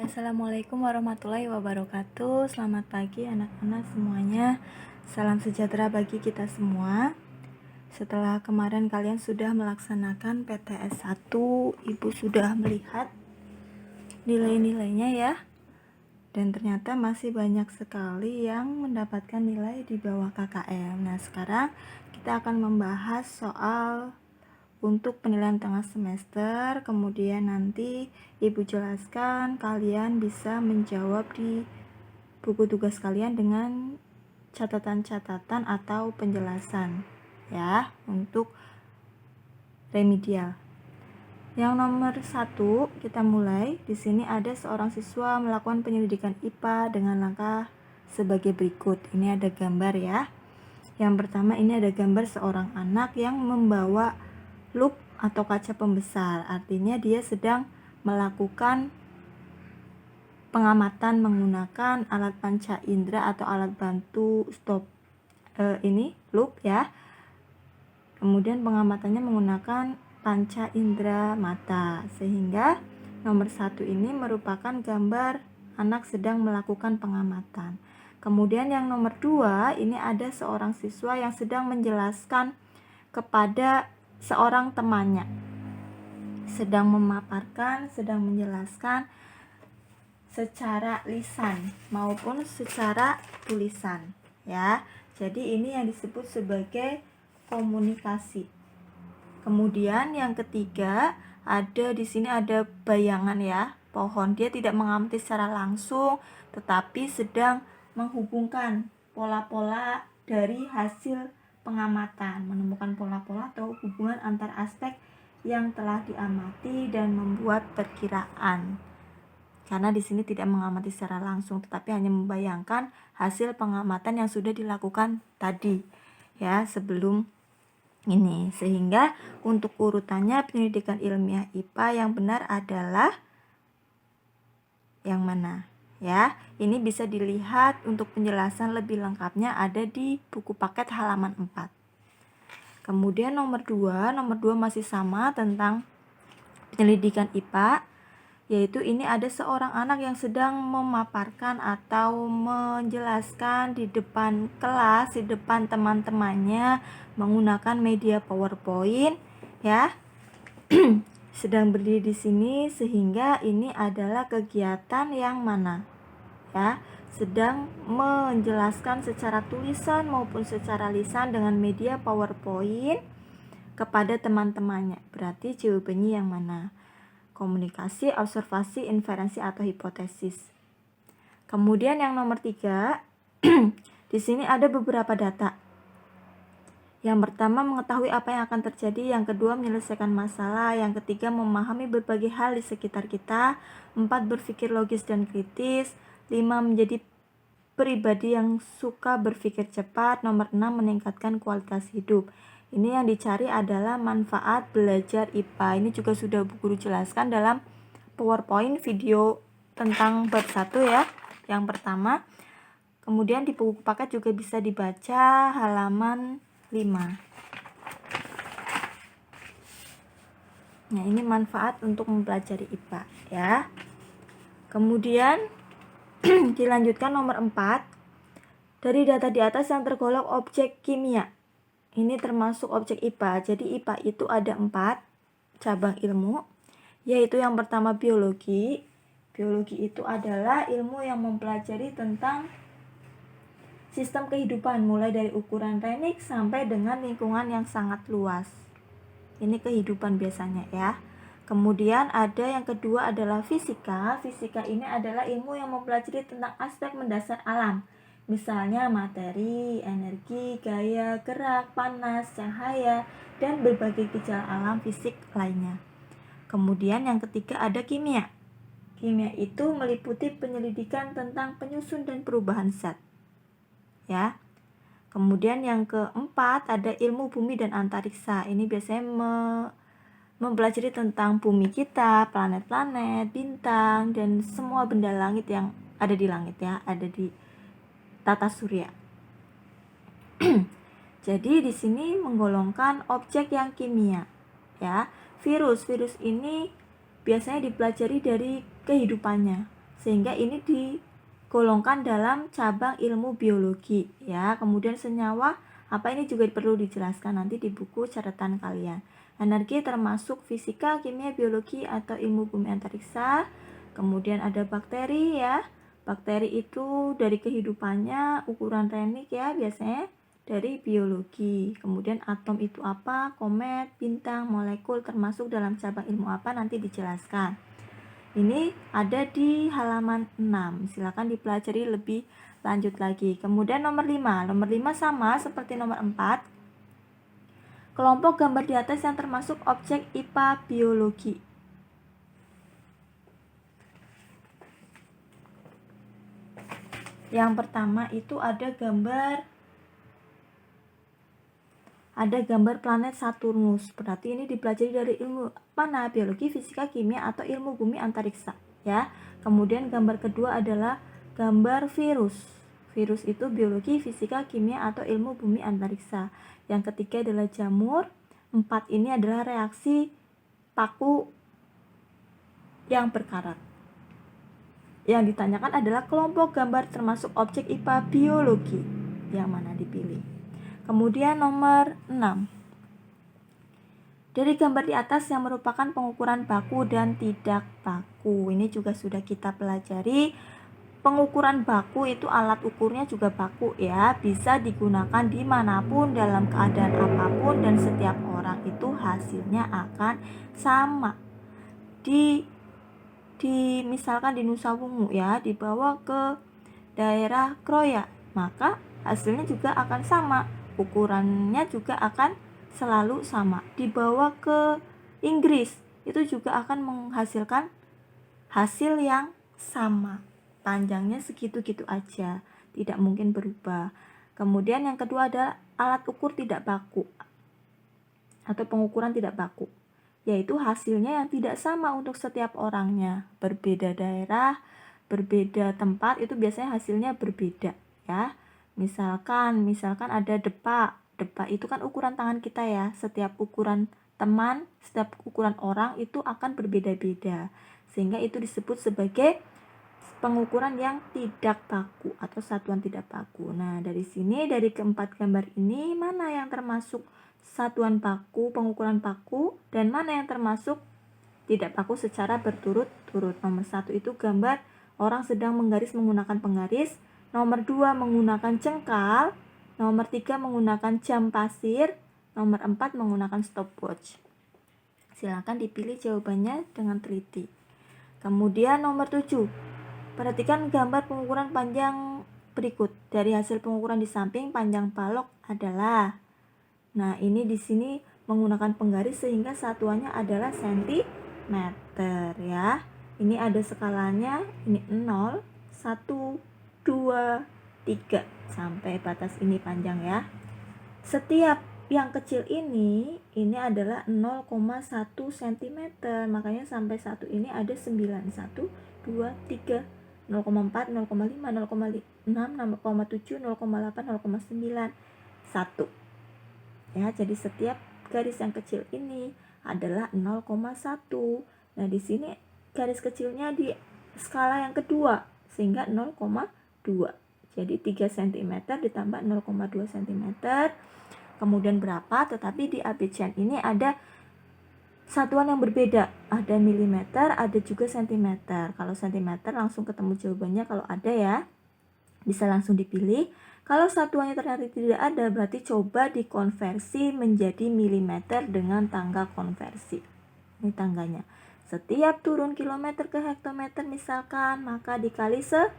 Assalamualaikum warahmatullahi wabarakatuh. Selamat pagi anak-anak semuanya. Salam sejahtera bagi kita semua. Setelah kemarin kalian sudah melaksanakan PTS 1, Ibu sudah melihat nilai-nilainya ya. Dan ternyata masih banyak sekali yang mendapatkan nilai di bawah KKM. Nah, sekarang kita akan membahas soal untuk penilaian tengah semester. Kemudian nanti Ibu jelaskan, kalian bisa menjawab di buku tugas kalian dengan catatan-catatan atau penjelasan ya, untuk remedial. Yang nomor 1 kita mulai. Di sini ada seorang siswa melakukan penyelidikan IPA dengan langkah sebagai berikut. Ini ada gambar ya. Yang pertama, ini ada gambar seorang anak yang membawa lup atau kaca pembesar. Artinya dia sedang melakukan pengamatan menggunakan alat panca indera atau alat bantu stop ini lup ya. Kemudian pengamatannya menggunakan panca indera mata, sehingga nomor 1 ini merupakan gambar anak sedang melakukan pengamatan. Kemudian yang nomor 2, ini ada seorang siswa yang sedang menjelaskan kepada seorang temannya, sedang memaparkan, sedang menjelaskan secara lisan maupun secara tulisan ya. Jadi ini yang disebut sebagai komunikasi. Kemudian yang ketiga, ada di sini ada bayangan ya, pohon. Dia tidak mengamati secara langsung, tetapi sedang menghubungkan pola-pola dari hasil pengamatan, menemukan pola-pola atau hubungan antar aspek yang telah diamati dan membuat perkiraan. Karena di sini tidak mengamati secara langsung, tetapi hanya membayangkan hasil pengamatan yang sudah dilakukan tadi ya sebelum ini. Sehingga untuk urutannya penyelidikan ilmiah IPA yang benar adalah yang mana? Ya, ini bisa dilihat untuk penjelasan lebih lengkapnya ada di buku paket halaman 4. Kemudian nomor 2 masih sama tentang penyelidikan IPA, yaitu ini ada seorang anak yang sedang memaparkan atau menjelaskan di depan kelas, di depan teman-temannya menggunakan media PowerPoint ya. Sedang berdiri di sini, sehingga ini adalah kegiatan yang mana ya, sedang menjelaskan secara tulisan maupun secara lisan dengan media PowerPoint kepada teman-temannya. Berarti jawabannya yang mana? Komunikasi, observasi, inferensi atau hipotesis. Kemudian yang nomor 3 di sini ada beberapa data. Yang pertama, mengetahui apa yang akan terjadi. Yang kedua, menyelesaikan masalah. Yang ketiga, memahami berbagai hal di sekitar kita. 4, berpikir logis dan kritis. 5, menjadi pribadi yang suka berpikir cepat. Nomor 6, meningkatkan kualitas hidup. Ini yang dicari adalah manfaat belajar IPA. Ini juga sudah Bu Guru jelaskan dalam PowerPoint video tentang bab 1 ya, yang pertama. Kemudian di buku paket juga bisa dibaca halaman 5. Nah, ini manfaat untuk mempelajari IPA ya. Kemudian dilanjutkan nomor 4. Dari data di atas yang tergolong objek kimia, ini termasuk objek IPA. Jadi IPA itu ada 4 cabang ilmu, yaitu yang pertama biologi. Biologi itu adalah ilmu yang mempelajari tentang sistem kehidupan, mulai dari ukuran remix sampai dengan lingkungan yang sangat luas. Ini kehidupan biasanya ya. Kemudian ada yang kedua adalah fisika. Fisika ini adalah ilmu yang mempelajari tentang aspek mendasar alam. Misalnya materi, energi, gaya, gerak, panas, cahaya, dan berbagai gejala alam fisik lainnya. Kemudian yang ketiga ada kimia. Kimia itu meliputi penyelidikan tentang penyusun dan perubahan zat. Ya. Kemudian yang keempat ada ilmu bumi dan antariksa. Ini biasanya mempelajari tentang bumi kita, planet-planet, bintang, dan semua benda langit yang ada di langit ya, ada di tata surya. Jadi di sini menggolongkan objek yang kimia ya. Virus ini biasanya dipelajari dari kehidupannya. sehingga ini digolongkan dalam cabang ilmu biologi ya. Kemudian senyawa apa ini juga perlu dijelaskan nanti di buku catatan kalian. Energi termasuk fisika, kimia, biologi atau ilmu bumi antariksa. Kemudian ada bakteri ya. Bakteri itu dari kehidupannya ukuran renik ya, biasanya dari biologi. Kemudian atom itu apa? Komet, bintang, molekul termasuk dalam cabang ilmu apa nanti dijelaskan. Ini ada di halaman 6. Silakan dipelajari lebih lanjut lagi. Kemudian nomor 5. Nomor 5 sama seperti nomor 4. Kelompok gambar di atas yang termasuk objek IPA biologi. Yang pertama itu ada gambar planet Saturnus. Berarti ini dipelajari dari ilmu mana? Biologi, fisika, kimia atau ilmu bumi antariksa ya. Kemudian gambar kedua adalah gambar virus. Virus itu biologi, fisika, kimia atau ilmu bumi antariksa. Yang ketiga adalah jamur. 4 ini adalah reaksi paku yang berkarat. Yang ditanyakan adalah kelompok gambar termasuk objek IPA biologi. Yang mana dipilih? Kemudian nomor 6. Dari gambar di atas yang merupakan pengukuran baku dan tidak baku. Ini juga sudah kita pelajari. Pengukuran baku itu alat ukurnya juga baku ya. Bisa digunakan dimanapun dalam keadaan apapun dan setiap orang itu hasilnya akan sama. Misalkan di Nusa Wungu ya, dibawa ke daerah Kroya, maka hasilnya juga akan sama, ukurannya juga akan selalu sama. Dibawa ke Inggris, itu juga akan menghasilkan hasil yang sama, panjangnya segitu-gitu aja, tidak mungkin berubah. Kemudian yang kedua adalah alat ukur tidak baku atau pengukuran tidak baku, yaitu hasilnya yang tidak sama untuk setiap orangnya. Berbeda daerah, berbeda tempat, itu biasanya hasilnya berbeda ya. Misalkan ada depa itu kan ukuran tangan kita ya. Setiap ukuran teman, setiap ukuran orang itu akan berbeda-beda, sehingga itu disebut sebagai pengukuran yang tidak baku atau satuan tidak baku. Nah, dari sini, dari keempat gambar ini, mana yang termasuk satuan baku, pengukuran baku, dan mana yang termasuk tidak baku secara berturut-turut? Nomor 1 itu gambar orang sedang menggaris menggunakan penggaris. Nomor 2 menggunakan jengkal. Nomor 3 menggunakan jam pasir. Nomor 4 menggunakan stopwatch. Silakan dipilih jawabannya dengan teliti. Kemudian nomor 7. Perhatikan gambar pengukuran panjang berikut. Dari hasil pengukuran di samping, panjang balok adalah. Nah, ini di sini menggunakan penggaris sehingga satuannya adalah sentimeter ya. Ini ada skalanya, ini 0, 1, 2, 3 sampai batas ini panjang ya. Setiap yang kecil ini adalah 0,1 cm, makanya sampai 1 ini ada 9, 1, 2, 3, 0,4, 0,5, 0,6, 0,7, 0,8, 0,9, 1 ya. Jadi setiap garis yang kecil ini adalah 0,1. Nah, di sini garis kecilnya di skala yang kedua sehingga 0,2. Jadi 3 cm ditambah 0,2 cm. Kemudian berapa? Tetapi di ABCN ini ada satuan yang berbeda. Ada milimeter, ada juga sentimeter. Kalau sentimeter langsung ketemu jawabannya kalau ada ya. Bisa langsung dipilih. Kalau satuannya ternyata tidak ada, berarti coba dikonversi menjadi milimeter dengan tangga konversi. Ini tangganya. Setiap turun kilometer ke hektometer misalkan, maka dikali 10.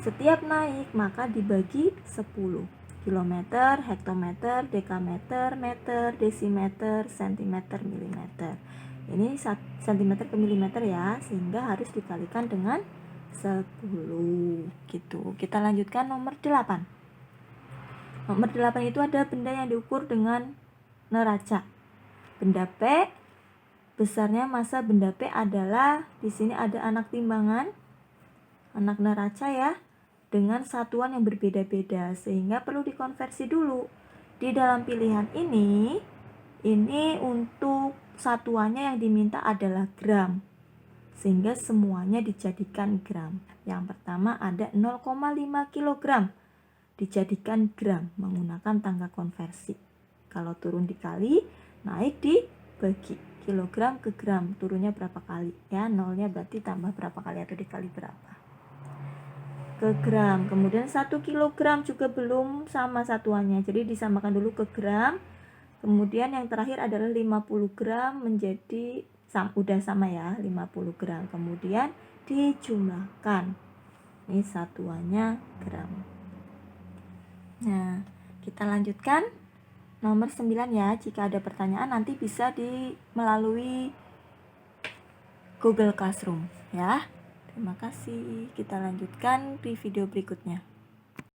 Setiap naik, maka dibagi 10. Kilometer, hektometer, dekameter, meter, desimeter, sentimeter, milimeter. Ini sentimeter ke milimeter ya, sehingga harus dikalikan dengan 10 gitu. Kita lanjutkan nomor 8. Nomor 8 itu ada benda yang diukur dengan neraca. Benda P, besarnya massa benda P adalah, di sini ada anak timbangan, anak neraca ya, dengan satuan yang berbeda-beda, sehingga perlu dikonversi dulu. Di dalam pilihan ini untuk satuannya yang diminta adalah gram. sehingga semuanya dijadikan gram. Yang pertama ada 0,5 kg dijadikan gram menggunakan tangga konversi. Kalau turun dikali, naik dibagi. Kilogram ke gram, turunnya berapa kali? Ya, nolnya berarti tambah berapa kali atau dikali berapa. Ke gram. Kemudian 1 kilogram juga belum sama satuannya. Jadi disamakan dulu ke gram. Kemudian yang terakhir adalah 50 gram menjadi udah sama ya, 50 gram. Kemudian dijumlahkan. Ini satuannya gram. Nah, kita lanjutkan nomor 9 ya. Jika ada pertanyaan nanti bisa melalui Google Classroom ya. Terima kasih. Kita lanjutkan di video berikutnya.